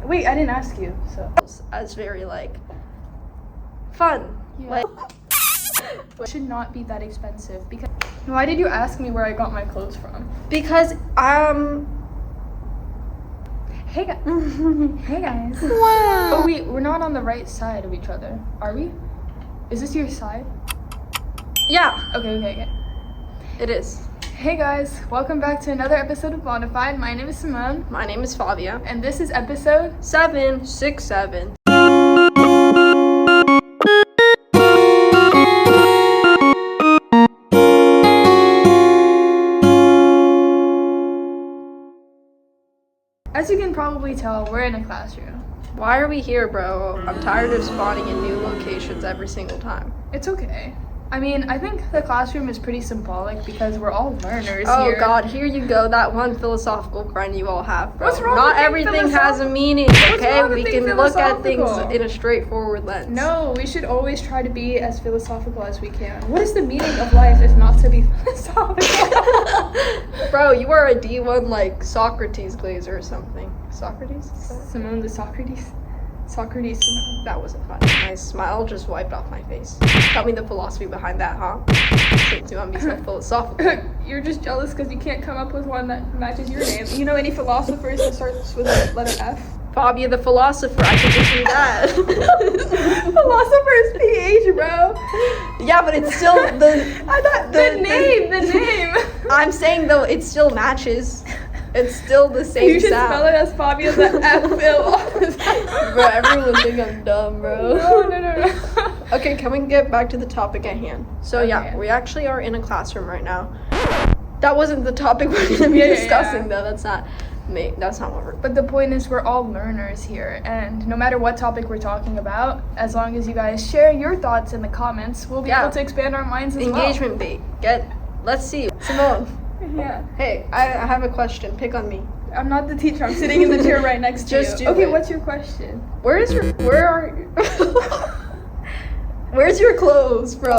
Wait, I didn't ask you, so. As very, like, fun. Yeah. Like, It should not be that expensive because. Why did you ask me where I got my clothes from? because, Hey guys. Hey guys. Wow. Oh wait, we're not on the right side of each other, are we? Is this your side? yeah, Okay. it is. Hey guys, welcome back to another episode of Bonafide. My name is Simone, My name is Fabia. and this is episode. 767. As you can probably tell, we're in a classroom. Why are we here, bro? I'm tired of spawning in new locations every single time. It's okay. I mean, I think the classroom is pretty symbolic because we're all learners Oh here. god, here you go, that one philosophical friend you all have, bro. What's wrong Not with being everything has a meaning, okay? wrong with We being can look at things philosophical? in a straightforward lens. No, we should always try to be as philosophical as we can. What is the meaning of life if not to be philosophical? Bro, you are a D1 like Socrates glazer or something. Socrates? Simone the Socrates. Socrates Simone. That wasn't fun. My smile just wiped off my face. Tell me the philosophy behind that, huh? Since you want to be so philosophical. You're just jealous because you can't come up with one that matches your name. You know any philosophers that starts with a letter F? Fabia the philosopher, I can just do that. Philosopher's PH, bro. Yeah, but it's still the I thought the name. I'm saying though, it still matches. It's still the same You should sound. spell it as Fabia the F-L. Bro, everyone think I'm dumb, bro. No. Okay, can we get back to the topic at hand? So yeah, Okay. we actually are in a classroom right now. That wasn't the topic we're gonna be discussing though. That's not what we're. But the point is we're all learners here, and no matter what topic we're talking about, as long as you guys share your thoughts in the comments, we'll be able to expand our minds as Engagement bait. Let's see. Simone, well. Yeah. hey, I have a question. Pick on me. I'm not the teacher. I'm sitting in the chair right next to Just you. do Okay, it. what's your question? Where's your clothes from?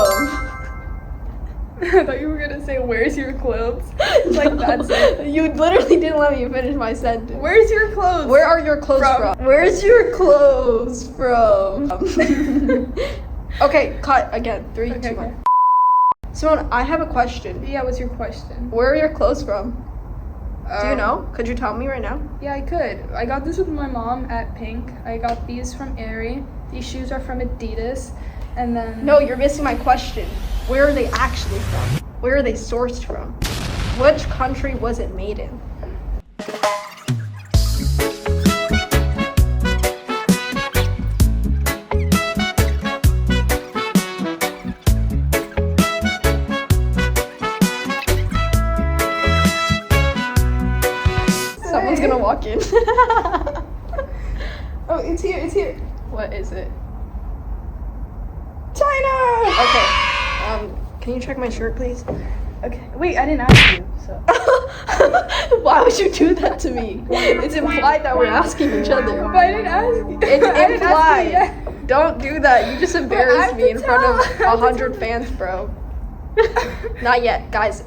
I thought you were gonna say, "Where's your clothes?" Like that's it. You literally didn't let me finish my sentence. Where's your clothes? Where are your clothes from? Where's your clothes from? Okay, cut again. 3, 2, 1. Simone, I have a question. Yeah, what's your question? Where are your clothes from? Do you know? Could you tell me right now? Yeah, I could. I got this with my mom at Pink. I got these from Aerie. These shoes are from Adidas. And then... No, you're missing my question. Where are they actually from? Where are they sourced from? Which country was it made in? Someone's gonna walk in. Oh, it's here. What is it? China! Okay. Can you check my shirt, please? Okay. Wait, I didn't ask you, so... Why would you do that to me? It's implied that we're asking each other. But I didn't ask you. It's I didn't ask you yet. implied. Don't do that. You just embarrassed me in front of 100 fans, bro. Not yet, guys.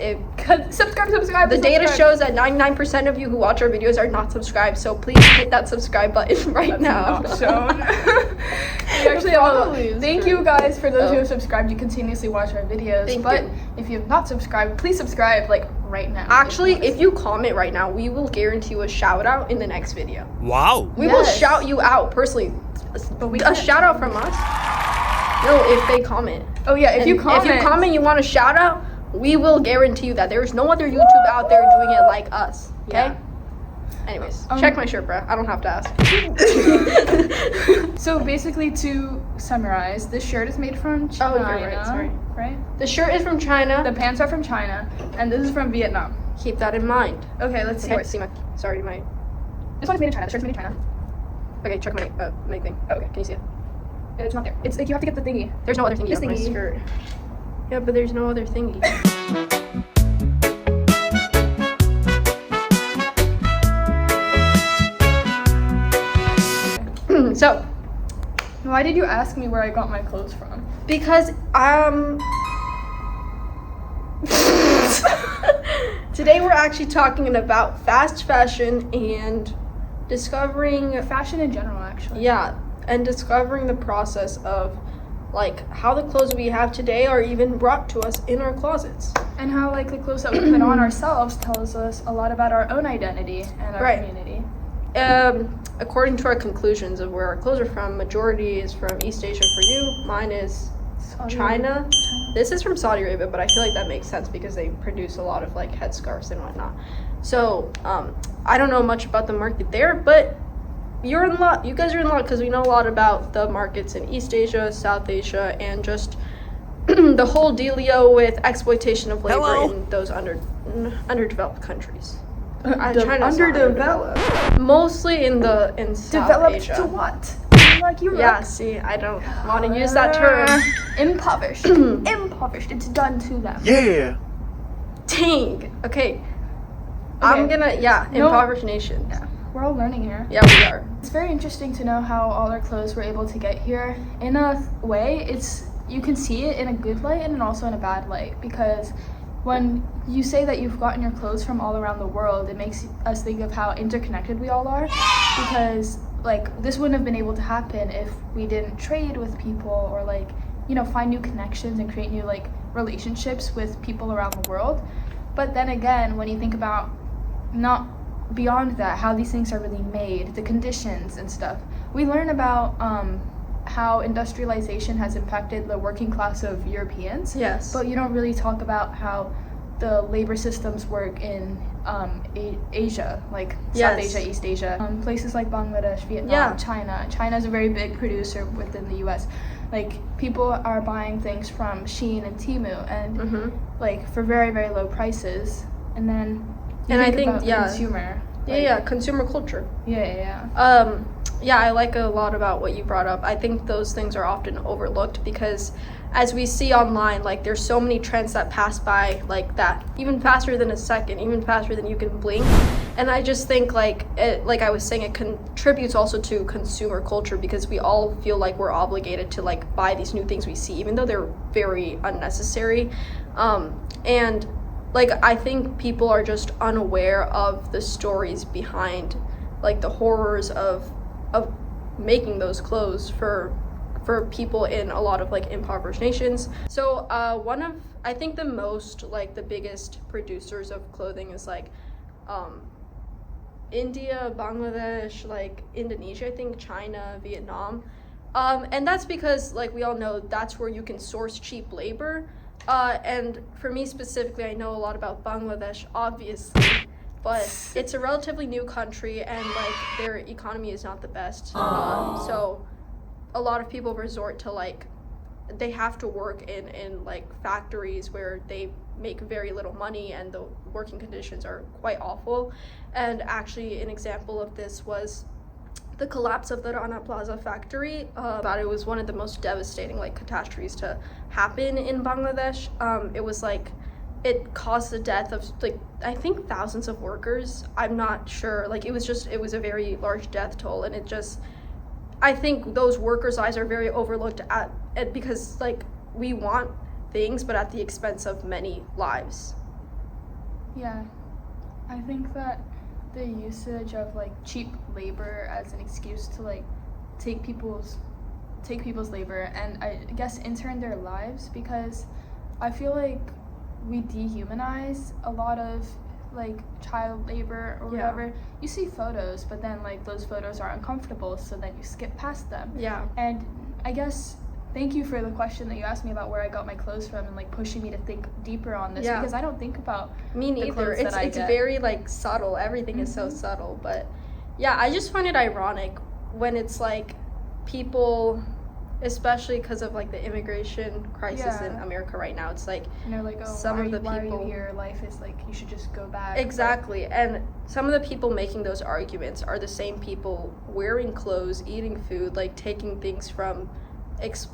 Subscribe. The data shows that 99% of you who watch our videos are not subscribed, so please hit that subscribe button right now. Not shown. We actually Probably is thank true. you guys for those who Oh. have subscribed. You continuously watch our videos. Thank but you. if you have not subscribed, please subscribe like right now. Actually, if you comment right now, we will guarantee you a shout out in the next video. Wow. We will Yes. shout you out personally. we A can't shout out from us? No, if they comment. Oh yeah, if And you comment, you want a shout out, we will guarantee you that there is no other YouTube out there doing it like us. Okay? Yeah. Anyways, check my shirt, bro. I don't have to ask. So basically, to summarize, this shirt is made from China. Oh, you're right, sorry. Right? The shirt is from China. The pants are from China, and this is from Vietnam. Keep that in mind. Okay, let's see. Okay, see my. Sorry, my. This one's made in China. The shirt's made in China. Okay, check my thing. Okay. Can you see it? It's not there. It's like you have to get the thingy. There's no other thingy This on my thingy. skirt. Yeah, but there's no other thingy. So, Why did you ask me where I got my clothes from? because today we're actually talking about fast fashion and discovering fashion in general, actually. Yeah, and discovering the process of like how the clothes we have today are even brought to us in our closets. And how like the clothes that we put on ourselves tells us a lot about our own identity and our community. According to our conclusions of where our clothes are from, majority is from East Asia for you. Mine is China. This is from Saudi Arabia, but I feel like that makes sense because they produce a lot of like headscarves and whatnot. So I don't know much about the market there, but you're in luck. You guys are in luck because we know a lot about the markets in East Asia, South Asia, and just the whole dealio with exploitation of labor in those underdeveloped countries. Underdeveloped. Mostly in South Developed Asia. To what? Like Europe. Yeah, see, I don't want to use that term. Impoverished. Impoverished. It's done to them. Yeah. Dang. Okay. I'm gonna, impoverished nations. Yeah. We're all learning here. Yeah, we are. It's very interesting to know how all our clothes were able to get here. In a way, you can see it in a good light and also in a bad light, because when you say that you've gotten your clothes from all around the world, it makes us think of how interconnected we all are, because like this wouldn't have been able to happen if we didn't trade with people or like, you know, find new connections and create new like relationships with people around the world. But then again, when you think about not beyond that, how these things are really made, the conditions and stuff, we learn about how industrialization has impacted the working class of Europeans. Yes. But you don't really talk about how the labor systems work in Asia, like South Asia, East Asia, places like Bangladesh, Vietnam, China. China is a very big producer within the U.S. Like people are buying things from Shein and Temu, and like for very, very low prices, and then I think about the consumer. Consumer culture. Yeah. I like a lot about what you brought up. I think those things are often overlooked because as we see online, like there's so many trends that pass by like that, even faster than a second, even faster than you can blink. And I just think like I was saying, it contributes also to consumer culture because we all feel like we're obligated to like buy these new things we see, even though they're very unnecessary. And like I think people are just unaware of the stories behind like the horrors of making those clothes for people in a lot of like impoverished nations. So I think the biggest producers of clothing is like India, Bangladesh, like Indonesia, I think China, Vietnam. And that's because like we all know that's where you can source cheap labor. And for me specifically, I know a lot about Bangladesh, obviously, but it's a relatively new country and like their economy is not the best. So a lot of people resort to like, they have to work in like factories where they make very little money and the working conditions are quite awful. And actually an example of this was the collapse of the Rana Plaza factory. It was one of the most devastating like catastrophes to happen in Bangladesh. It was like, it caused the death of like I think thousands of workers. I'm not sure. Like it was a very large death toll, and I think those workers' lives are very overlooked at because like we want things, but at the expense of many lives. Yeah, I think that the usage of like cheap labor as an excuse to like take people's labor and I guess intern their lives, because I feel like we dehumanize a lot of like child labor or whatever. You see photos, but then like those photos are uncomfortable, so then you skip past them. And I guess thank you for the question that you asked me about where I got my clothes from and like pushing me to think deeper on this, because I don't think about me neither. It's very like subtle. Everything is so subtle. But yeah, I just find it ironic when it's like people, especially because of like the immigration crisis in America right now, it's like, and they're like, oh, why are you here? Life is like, you should just go back. Exactly. And some of the people making those arguments are the same people wearing clothes, eating food, like taking things from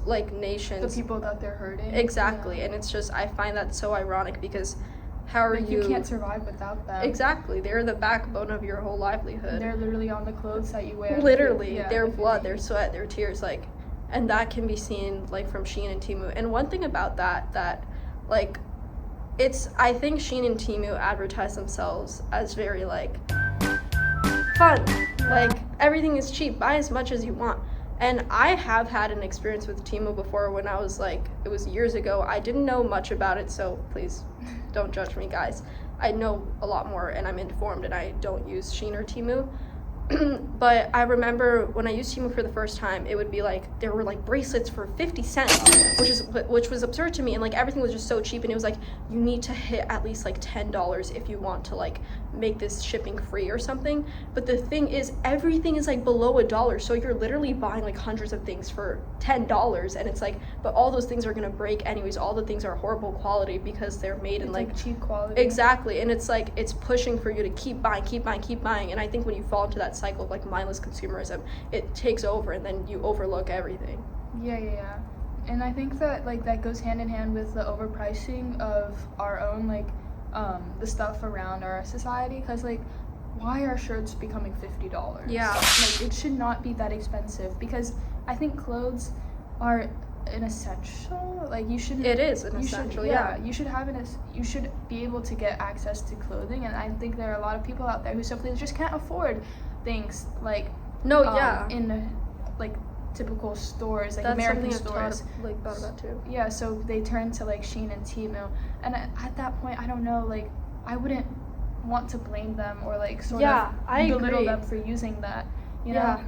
like nations, the people that they're hurting. Exactly. And it's just, I find that so ironic because how are you can't survive without them. Exactly. They're the backbone of your whole livelihood. They're literally on the clothes that you wear. Literally. Their blood, their sweat, their tears, like, and that can be seen like from Shein and Temu. And one thing about that like I think Shein and Temu advertise themselves as very like fun. Like, everything is cheap. Buy as much as you want. And I have had an experience with Temu before when I was like, it was years ago. I didn't know much about it, so please don't judge me, guys. I know a lot more and I'm informed, and I don't use Shein or Temu. But I remember when I used Temu for the first time, it would be like there were like bracelets for 50 cents, which was absurd to me, and like everything was just so cheap, and it was like you need to hit at least like $10 if you want to like make this shipping free or something. But the thing is, everything is like below $1, so you're literally buying like hundreds of things for $10, and it's like, but all those things are gonna break anyways. All the things are horrible quality because they're made in like cheap quality. Exactly, and it's like it's pushing for you to keep buying, and I think when you fall into that cycle of like mindless consumerism, it takes over, and then you overlook everything. Yeah. And I think that like that goes hand in hand with the overpricing of our own like the stuff around our society, because like why are shirts becoming $50? Yeah, like it should not be that expensive, because I think clothes are an essential. Like you should. It is an essential. You should have you should be able to get access to clothing, and I think there are a lot of people out there who simply just can't afford things like in like typical stores, like that's American something stores. I've thought about too. Yeah, so they turn to like Shein and Temu, and at that point, I don't know, like I wouldn't want to blame them or like sort of belittle them for using that. You know?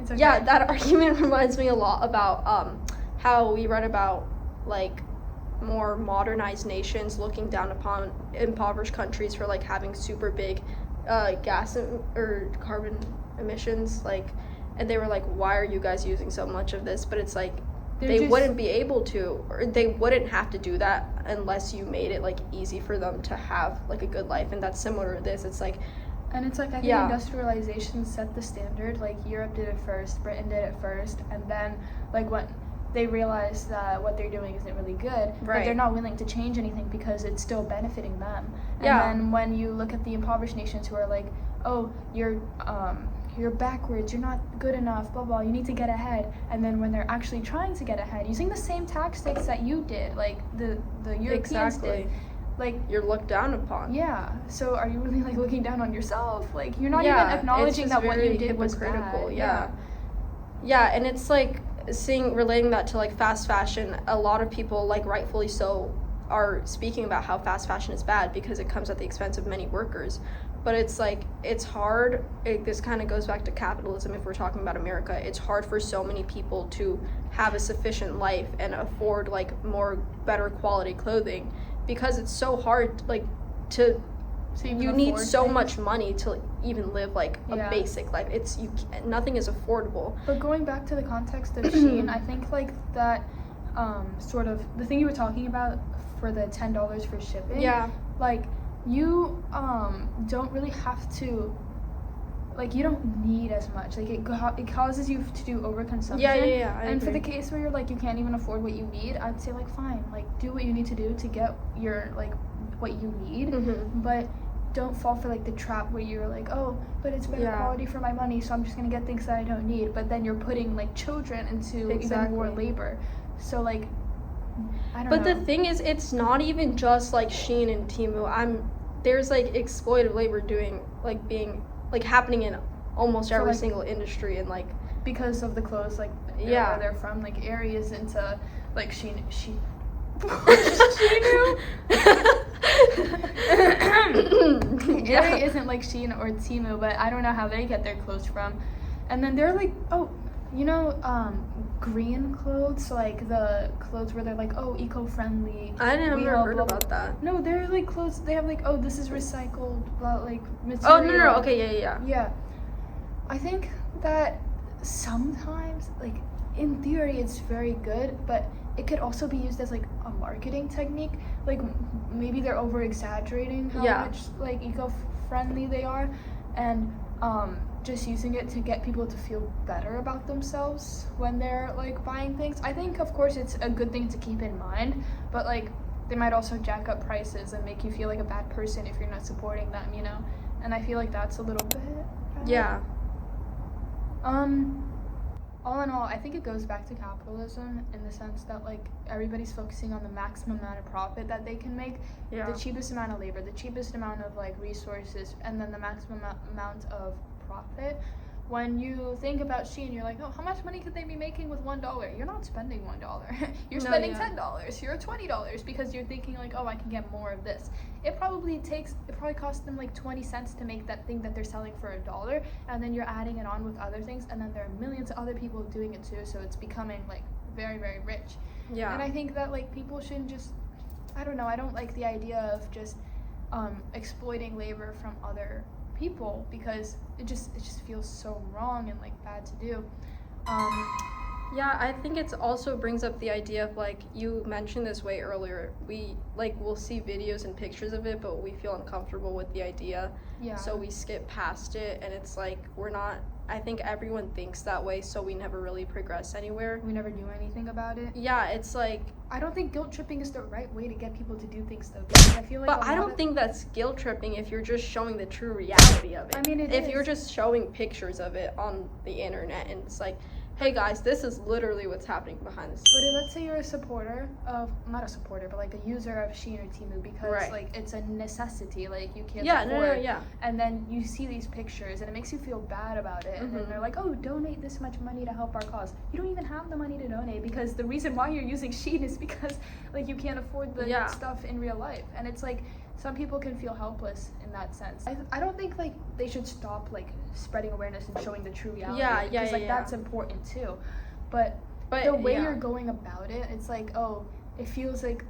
It's okay. Yeah, that argument reminds me a lot about how we read about like more modernized nations looking down upon impoverished countries for like having super big gas or carbon emissions, like, and they were like, why are you guys using so much of this? But it's like they wouldn't be able to, or they wouldn't have to do that unless you made it like easy for them to have like a good life. And that's similar to this. It's like, and it's like I think industrialization set the standard. Like Europe did it first, Britain did it first, and then like when they realize that what they're doing isn't really good, but they're not willing to change anything because it's still benefiting them. And then when you look at the impoverished nations who are like, oh, you're backwards, you're not good enough, blah blah, you need to get ahead, and then when they're actually trying to get ahead using the same tactics that you did, like the Europeans did, like you're looked down upon. Yeah, so are you really like looking down on yourself? Like you're not even acknowledging that what you did was bad. Yeah, and it's like relating that to like fast fashion, a lot of people, like rightfully so, are speaking about how fast fashion is bad because it comes at the expense of many workers. But it's like, it's hard, this kind of goes back to capitalism if we're talking about America. It's hard for so many people to have a sufficient life and afford like better quality clothing, because it's so hard like you need so much money to even live like a basic life. Nothing is affordable. But going back to the context of Shein, I think like that sort of the thing you were talking about for the $10 for shipping. Yeah. Like you don't really have to, like you don't need as much. Like it causes you to do overconsumption. Yeah. And for the case where you're like you can't even afford what you need, I'd say like fine, like do what you need to do to get your like what you need, but don't fall for like the trap where you're like, oh, but it's better quality for my money, so I'm just gonna get things that I don't need. But then you're putting like children into even more labor. So like, I don't know. But the thing is, it's not even just like Shein and Temu. There's like exploitative labor being happening in almost every single industry, and like because of the clothes, like where they're from. Like Aerie is into like Shein. Aerie isn't like Shein or Temu, but I don't know how they get their clothes from. And then they're like, green clothes, like the clothes where they're like, oh, eco-friendly. I never heard about that. No, they're like clothes. They have like, oh, this is recycled, blah, like material. Oh no, okay, yeah. Yeah, I think that sometimes, like in theory, it's very good, but it could also be used as like a marketing technique. Like maybe they're over exaggerating how much like eco-friendly they are, and just using it to get people to feel better about themselves when they're like buying things. I think of course it's a good thing to keep in mind, but like they might also jack up prices and make you feel like a bad person if you're not supporting them, you know? And I feel like that's a little bit bad. Yeah. All in all, I think it goes back to capitalism in the sense that like everybody's focusing on the maximum amount of profit that they can make, the cheapest amount of labor, the cheapest amount of like resources, and then the maximum amount of profit. When you think about Shein, you're like, oh, how much money could they be making with $1? You're not spending $1. You're spending $10. You're $20 because you're thinking like, oh, I can get more of this. It probably costs them like 20 cents to make that thing that they're selling for $1, and then you're adding it on with other things, and then there are millions of other people doing it too, so it's becoming like very, very rich. Yeah. And I think that like people shouldn't just, I don't know, I don't like the idea of just exploiting labor from other people, because it just feels so wrong and like bad to do. Yeah, I think it also brings up the idea of, like, you mentioned this way earlier, we'll see videos and pictures of it, but we feel uncomfortable with the idea, so we skip past it, and it's like I think everyone thinks that way, so we never really progress anywhere. We never do anything about it. Yeah, it's like, I don't think guilt tripping is the right way to get people to do things, though, because I feel like but I don't think that's guilt tripping if you're just showing the true reality of it. I mean, if you're just showing pictures of it on the internet, and it's like, hey guys, this is literally what's happening behind the scenes. But let's say you're a supporter of, not a supporter, but like a user of Shein or Temu, because like it's a necessity, like you can't afford. And then you see these pictures and it makes you feel bad about it, and then they're like, oh, donate this much money to help our cause. You don't even have the money to donate, because the reason why you're using Shein is because like you can't afford the stuff in real life, and it's like some people can feel helpless in that sense. I don't think like they should stop like spreading awareness and showing the true reality. Because that's important too. But the way you're going about it, it's like, oh, it feels like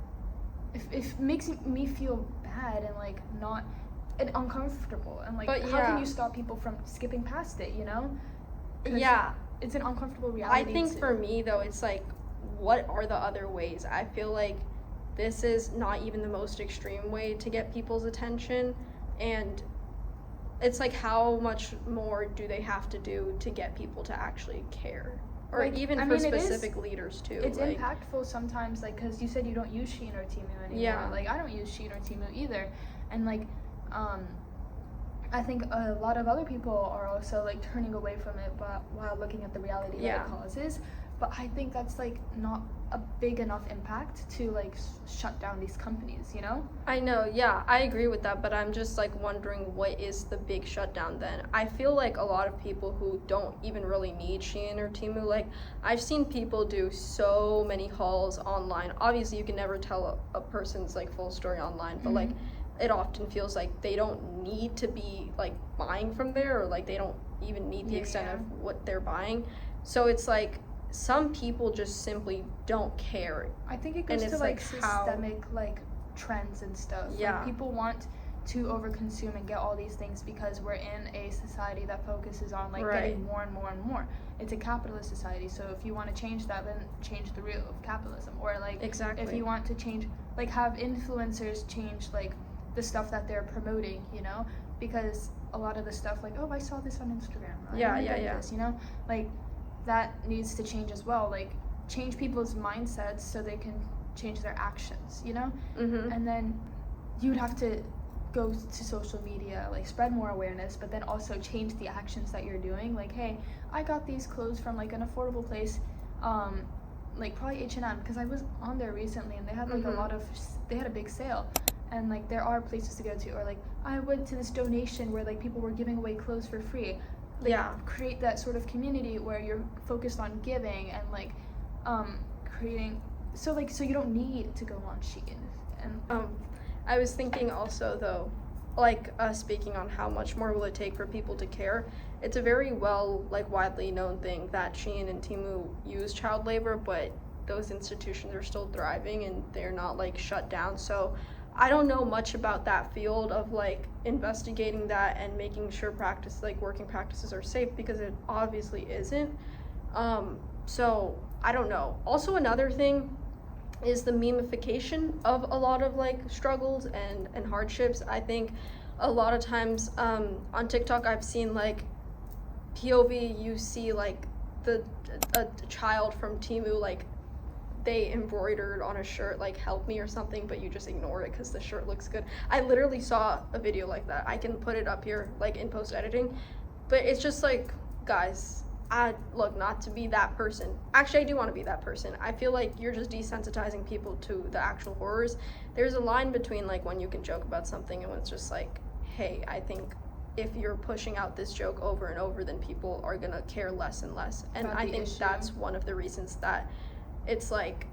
it makes me feel bad and like not and uncomfortable, and like how can you stop people from skipping past it, you know? It's an uncomfortable reality. I think for me though, it's like, what are the other ways? I feel like this is not even the most extreme way to get people's attention, and it's like, how much more do they have to do to get people to actually care, or like, even for specific leaders too? It's like, impactful sometimes, like, because you said you don't use Shein or Temu anymore. Like, I don't use Shein or Temu either, and like I think a lot of other people are also like turning away from it, but while looking at the reality that it causes. But I think that's like not a big enough impact to like shut down these companies, you know? I know, I agree with that, but I'm just like wondering, what is the big shutdown then? I feel like a lot of people who don't even really need Shein or Temu, like I've seen people do so many hauls online. Obviously you can never tell a person's like full story online, but like it often feels like they don't need to be like buying from there, or like they don't even need the extent of what they're buying. So it's like, some people just simply don't care. I think it goes to like systemic like trends and stuff. Like, people want to overconsume and get all these things because we're in a society that focuses on like getting more and more and more. It's a capitalist society, so if you want to change that, then change the root of capitalism. Or like if you want to change, like have influencers change like the stuff that they're promoting, you know, because a lot of the stuff like, oh, I saw this on Instagram. This, you know, like that needs to change as well. Like change people's mindsets so they can change their actions, you know? And then you'd have to go to social media, like spread more awareness, but then also change the actions that you're doing. Like, hey, I got these clothes from like an affordable place, like probably H&M, because I was on there recently and they had like they had a big sale, and like there are places to go to. Or like I went to this donation where like people were giving away clothes for free. Like, create that sort of community where you're focused on giving and like creating, so you don't need to go on Shein. And I was thinking also though, like speaking on how much more will it take for people to care, it's a very widely known thing that Shein and Temu use child labor, but those institutions are still thriving and they're not like shut down. So I don't know much about that field of like investigating that and making sure working practices are safe, because it obviously isn't. So I don't know. Also, another thing is the memification of a lot of like struggles and hardships. I think a lot of times on TikTok I've seen like POV, you see like a child from Temu, like they embroidered on a shirt like "help me" or something, but you just ignore it because the shirt looks good. I literally saw a video like that. I can put it up here like in post editing, but it's just like, guys, not to be that person. Actually, I do want to be that person. I feel like you're just desensitizing people to the actual horrors. There's a line between like when you can joke about something and when it's just like, hey, I think if you're pushing out this joke over and over, then people are gonna care less and less. And About I the think issue. that's one of the reasons that it's like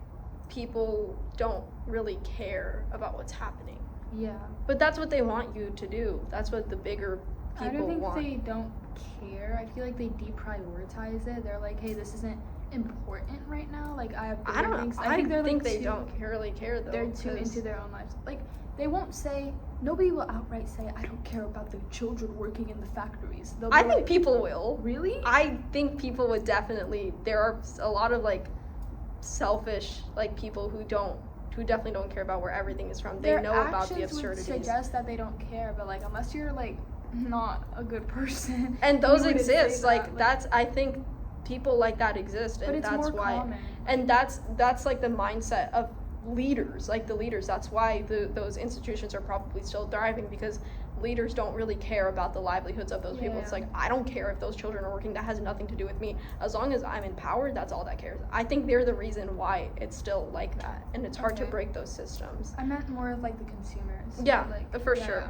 people don't really care about what's happening. Yeah. But that's what they want you to do. That's what the bigger people I don't think want. they don't care. I feel like they deprioritize it. They're like, hey, this isn't important right now. Like, I have I don't bigger know. things. I think, like, they too- don't really care though. They're too 'cause- into their own lives. Like, they won't say, nobody will outright say, I don't care about the children working in the factories. They'll be I think like, people will. really? I think people would definitely. There are a lot of like selfish like people who definitely don't care about where everything is from. They Their know about the actions would absurdities. suggest that they don't care, but like unless you're like not a good person. And those you wouldn't say exist. that. Like that's I think people like that exist, But and it's that's more why. common. And that's like the mindset of leaders, like the leaders. That's why those institutions are probably still thriving, because leaders don't really care about the livelihoods of those people. It's Yeah. like, I don't care if those children are working. That has nothing to do with me. As long as I'm in power, that's all that cares. I think they're the reason why it's still like that, and it's hard to Okay. break those systems. I meant more of like the consumers. Yeah, like, for yeah. sure.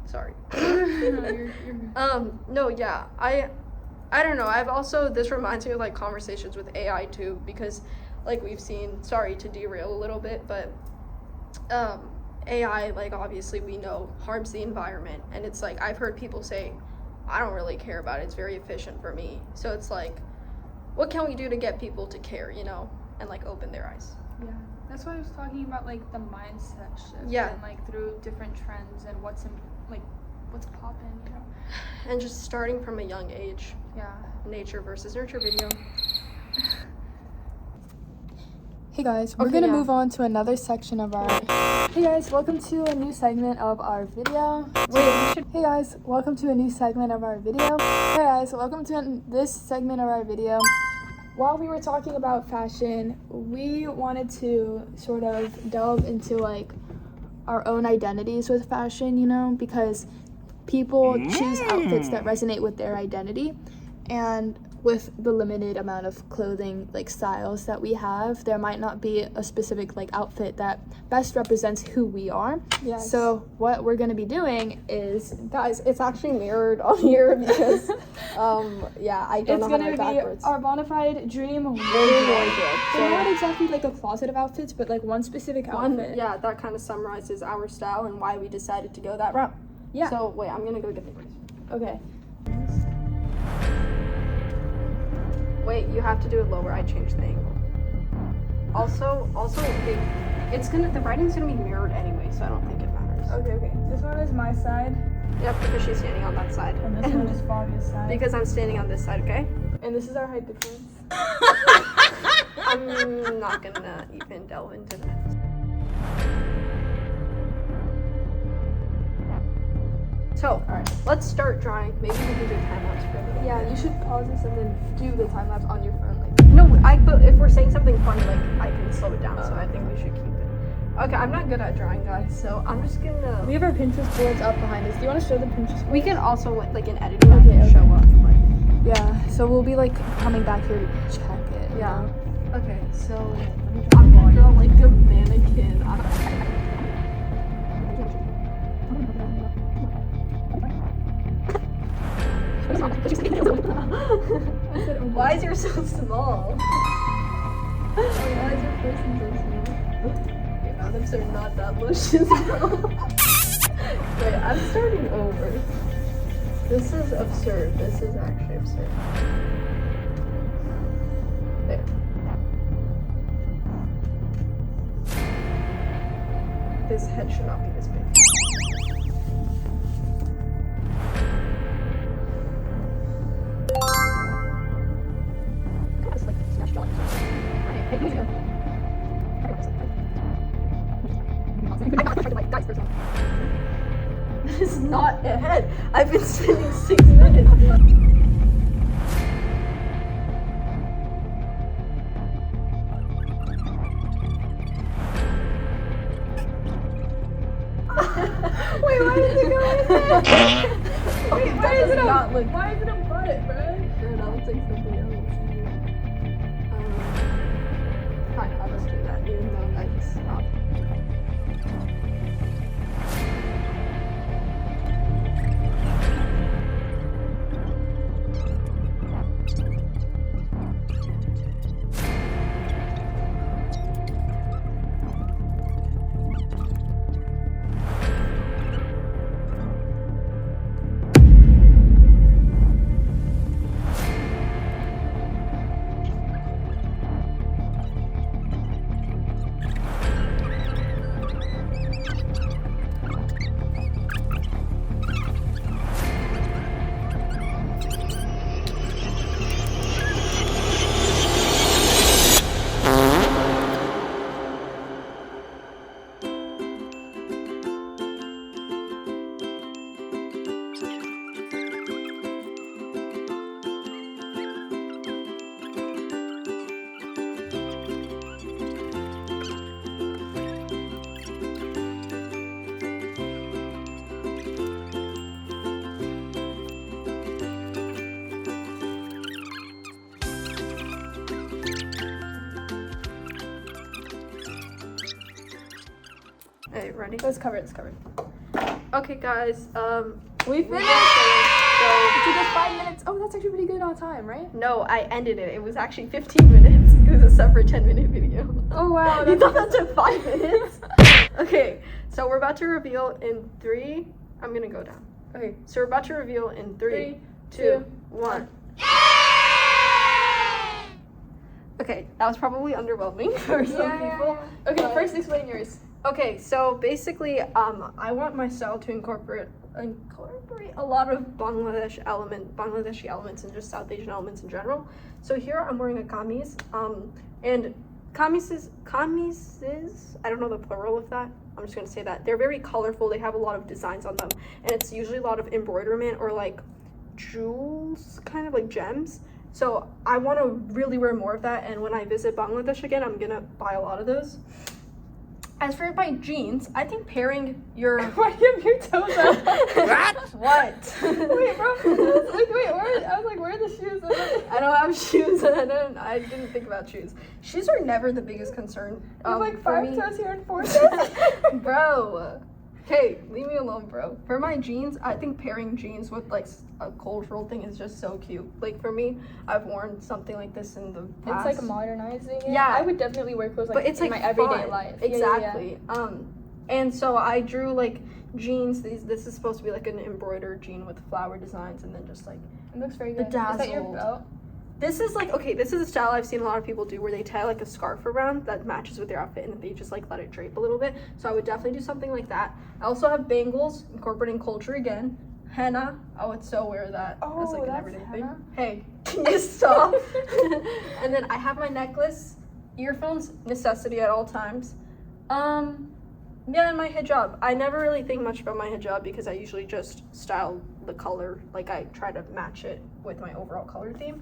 Sorry. No, you're No, yeah. I don't know. I've also, this reminds me of like conversations with AI too, because like we've seen, sorry to derail a little bit, but AI, like obviously we know, harms the environment, and it's like I've heard people say, I don't really care about it, it's very efficient for me. So it's like, what can we do to get people to care, you know, and like open their eyes? Yeah, that's why I was talking about like the mindset shift. Yeah. And like through different trends and what's popping, you know. And just starting from a young age. Yeah. Nature versus nurture video. Hey guys, we're Okay, gonna yeah. move on to another section of our. Hey guys, welcome to a new segment of our video. Hey guys, welcome to a new segment of our video. Hey guys, welcome to this segment of our video. While we were talking about fashion, we wanted to sort of delve into like our own identities with fashion, you know, because people choose outfits that resonate with their identity, and with the limited amount of clothing like styles that we have, there might not be a specific like outfit that best represents who we are. Yes. So what we're gonna be doing is, Guys, it's actually mirrored on here because, yeah, I don't it's know how to gonna write be backwards. our Bonafide dream Dream wardrobe. wardrobe. So not exactly like a closet of outfits, but like one specific outfit. Yeah, that kind of summarizes our style and why we decided to go that route. Yeah. So, wait, I'm gonna go get the grease. Okay. Wait, you have to do it lower. I changed the angle. Also, the writing's gonna be mirrored anyway, so I don't think it matters. Okay. This one is my side, Yep, because she's standing on that side. and this one is Fabia's side. Because I'm standing on this side, okay? And this is our height difference. I'm not gonna even delve into that. So, alright, let's start drawing. Maybe we can do time lapse for a little. Yeah, you should pause this and then do the time lapse on your phone. Like. No, but if we're saying something funny, like, I can slow it down, so I think we should keep it. Okay, I'm not good at drawing, guys, so I'm just gonna. We have our Pinterest boards up behind us. Do you want to show the Pinterest boards? We can also, like, in editing, I Okay, can okay. show up. Like, Yeah, so we'll be like coming back here to check it. yeah. Okay, so I'm gonna draw like a mannequin. Why is yours so small? Why is your person so small? Your olives are not that luscious, bro. Wait, I'm starting over. This is absurd. This is actually absurd. There. His head should not be this big. It's like smashed on. This is not a head. I've been spending 6 minutes. Wait, why did it go like that? Wait, why is it a butt, bro? Sure, that looks like something else. Fine, I'll just do that, even though that's not. Hey, ready? Let's cover it. Okay, guys. We finished. So It took us 5 minutes. Oh, that's actually pretty good on time, right? no, I ended it. It was actually 15 minutes. It was a separate 10-minute video. Oh wow. You thought that took 5 minutes? Okay, so we're about to reveal in 3. I'm gonna go down. Okay. So we're about to reveal in 3, 3, 2, 2, 1. Okay, that was probably underwhelming for some people. Okay, but- first explain yours. Okay, so basically, I want my style to incorporate a lot of Bangladeshi elements and just South Asian elements in general. So here I'm wearing a kameez, and kameezes, I don't know the plural of that. I'm just gonna say that they're very colorful. They have a lot of designs on them, and it's usually a lot of embroiderment or like jewels, kind of like gems. So I want to really wear more of that, and when I visit Bangladesh again, I'm gonna buy a lot of those. As for my jeans, I think pairing your Why do you have your toes up? what? Wait, bro. Wait, I was like, where are the shoes? I don't have shoes, and I didn't think about shoes. Shoes are never the biggest concern. You have like for 5 me. toes here and 4 toes. Bro. Okay, leave me alone, bro. For my jeans, I think pairing jeans with like a cultural thing is just so cute. Like for me, I've worn something like this in the past. It's like modernizing it. Yeah. I would definitely wear clothes like but it's in like my everyday fun. life. Yeah, Exactly. And so I drew like jeans. This is supposed to be like an embroidered jean with flower designs, and then just like It looks very good. Is Bedazzled. that your belt? this is like, okay, this is a style I've seen a lot of people do where they tie like a scarf around that matches with their outfit and they just like let it drape a little bit. So I would definitely do something like that. I also have bangles, incorporating culture again. Henna, I would so wear that as like an that's everyday henna? thing. Hey, can you stop? And then I have my necklace, earphones, necessity at all times. Yeah, and my hijab. I never really think much about my hijab because I usually just style the color, like I try to match it with my overall color theme.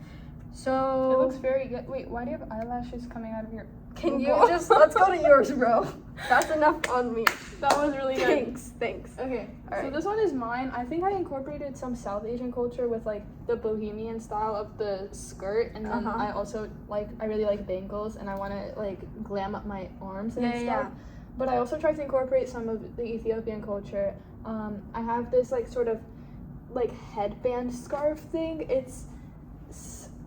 So It looks very good. Wait, why do you have eyelashes coming out of your... can you just, let's go to yours, bro. That's enough on me. That was really good. Thanks. Okay, so Alright. this one is mine. I think I incorporated some South Asian culture with like the bohemian style of the skirt, and then I also I really like bangles, and I want to like glam up my arms and stuff. Yeah. But I also try to incorporate some of the Ethiopian culture. I have this like sort of like headband scarf thing.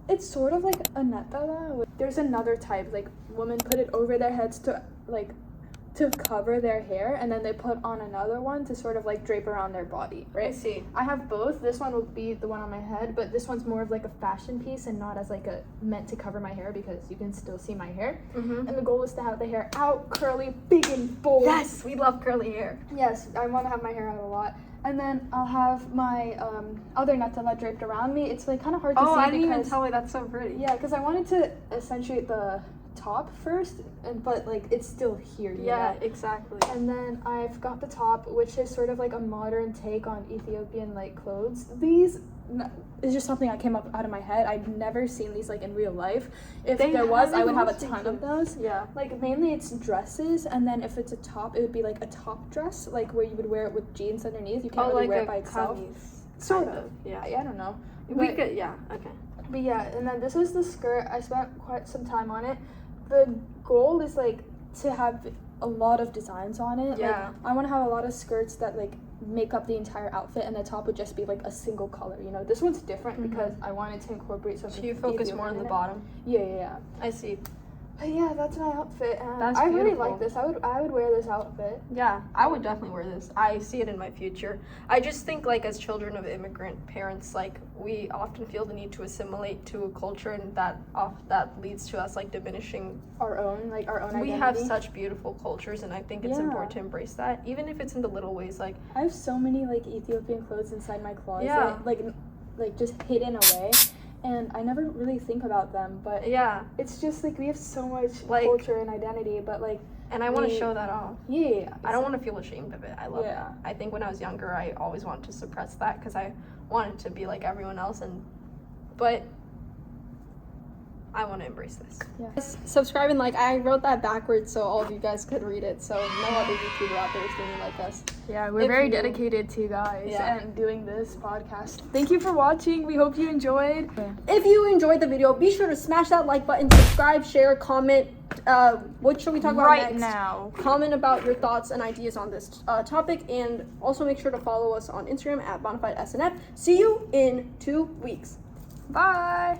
It's sort of like a netala. There's another type, like women put it over their heads to cover their hair, and then they put on another one to sort of like drape around their body, right? I see. I have both. This one will be the one on my head, but this one's more of like a fashion piece and not as like a meant to cover my hair because you can still see my hair. Mm-hmm. And the goal is to have the hair out, curly, big and bold. Yes, we love curly hair. Yes, I want to have my hair out a lot. And then I'll have my other netala draped around me. It's like kind of hard to see I didn't even because tell me, that's so pretty. yeah, because I wanted to accentuate the top first, but like it's still here. Yeah, know? exactly. And then I've got the top, which is sort of like a modern take on Ethiopian like clothes. These is just something that came up out of my head. I've never seen these like in real life. If there was, I would have a ton of those. Yeah. Like mainly it's dresses, and then if it's a top, it would be like a top dress, like where you would wear it with jeans underneath. You can't really like wear a it by itself. kameez, Sort kind of. Yeah. I don't know. We But- could, yeah, okay. But yeah, and then this is the skirt. I spent quite some time on it. The goal is like to have a lot of designs on it. Yeah. Like, I want to have a lot of skirts that like make up the entire outfit, and the top would just be like a single color. You know, this one's different because I wanted to incorporate something. So you focus more on the bottom. Yeah. I see. But yeah, that's my outfit, and That's I really beautiful. like this. I would wear this outfit. Yeah, I would definitely wear this. I see it in my future. I just think like as children of immigrant parents, like we often feel the need to assimilate to a culture, and that leads to us like diminishing. Our own identity. We have such beautiful cultures, and I think it's Yeah. important to embrace that, even if it's in the little ways. Like I have so many like Ethiopian clothes inside my closet. Yeah. Like just hidden away. And I never really think about them, but yeah, it's just like we have so much Like- culture and identity, but like and I want to we- show that off. yeah, I don't want to feel ashamed of it. I love Yeah. it. I think when I was younger, I always wanted to suppress that because I wanted to be like everyone else, but I want to embrace this. Yeah. Subscribe and like. I wrote that backwards so all of you guys could read it, so no other YouTuber out there is doing it like us. Yeah, we're If very you- dedicated to you guys Yeah. and doing this podcast. Thank you for watching. We hope you enjoyed. If you enjoyed the video, be sure to smash that like button, subscribe, share, comment. What should we talk about Right next? now. Comment about your thoughts and ideas on this topic, and also make sure to follow us on Instagram at BonafideSNF. See you in 2 weeks. Bye.